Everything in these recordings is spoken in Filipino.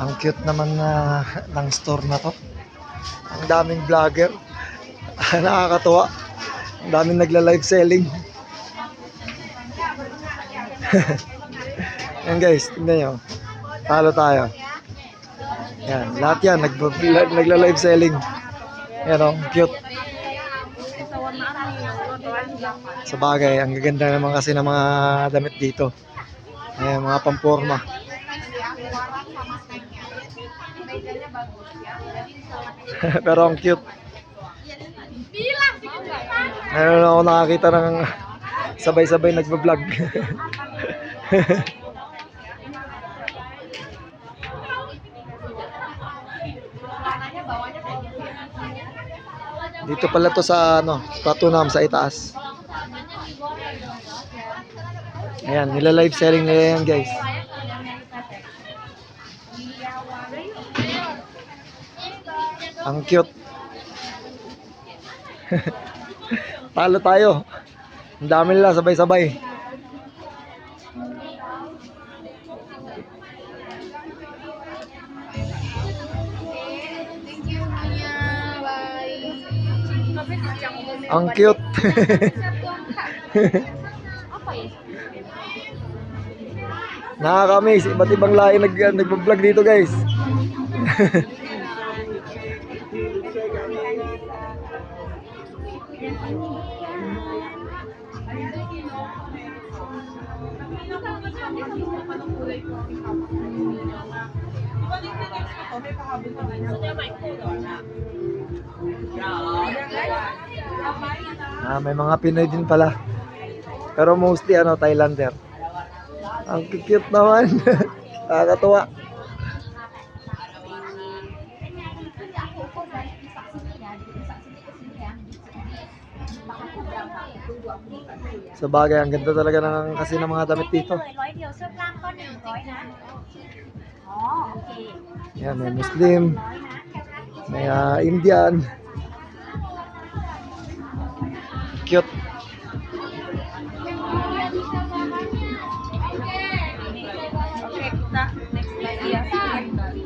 Ang cute naman ng store na to. Ang daming vlogger. Nakakatuwa. Ang daming nagla-live selling. Yan guys, tingnan nyo. Talo tayo. Yan, lahat yan nagla-live selling. Yan o, cute. Sa bagay, ang gaganda naman kasi ng mga damit dito. Ayan, mga pamporma. Pero ang cute. Meron ako nakakita ng sabay-sabay nagbablog. Dito pala to sa Pratunam sa itaas. Ayan, nila-live selling nila yan guys. Ang cute. Talo tayo. Ang dami nila sabay-sabay. Ang cute. Nakakamiss. Iba't ibang lahi nag-vlog dito guys. May mga Pinoy din pala. Pero mostly Thailander. Ang cute naman. Nakakatuwa. Sa bagay, ang ganda talaga kasi ng mga damit dito. Yan, may Muslim, may Indian. Cute.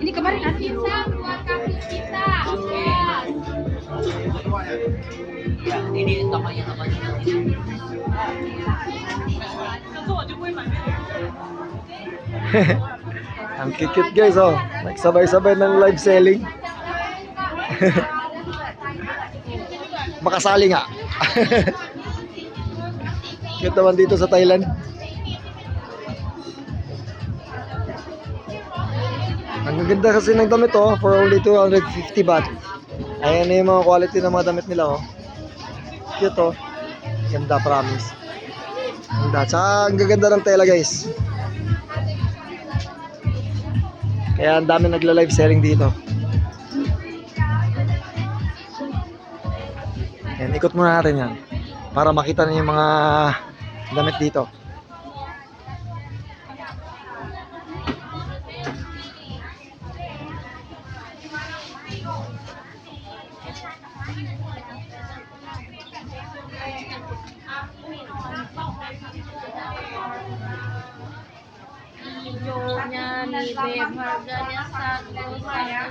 Ini kemarin ada kita. Ya, ini tokonya Ang cute guys, oh. Nagsabay-sabay ng live selling. Makasali nga. Cute naman dito sa Thailand. Ang ganda kasi ng damit for only 250 baht. Ayan na yung mga quality ng mga damit nila Cute Ganda, promise. Ganda. Tsaka ang gaganda ng tela guys. Kaya ang dami nagla-live selling dito. Yan, ikot muna natin yan. Para makita niyo yung mga damit dito. Hijaunya nih Beb, harganya 110.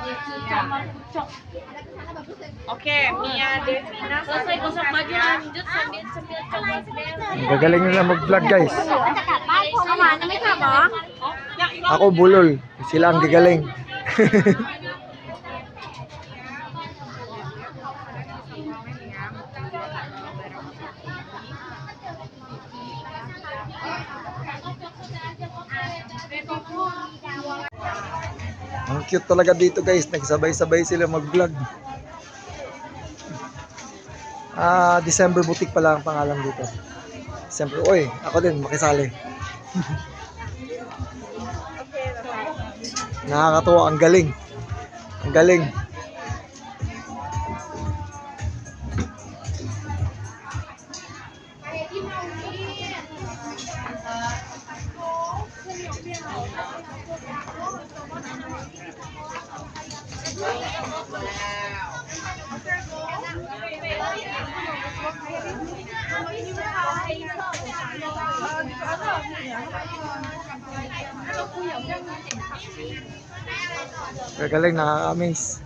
Itu cuma pucuk. Oke, Mia Devina. Selesai gosok baju lanjut sambil coba Beb. Ang gagaling nila mag-vlog guys. Mama, namanya apa? Ako bulol. Sila ang gagaling. Ang cute talaga dito guys. Nagsabay-sabay sila mag-vlog. December Boutique pala ang pangalan dito. December. Oy, ako din makisali. Nakakatuwa. Ang galing. Ang galing. Gagaling, nakaka-amaze.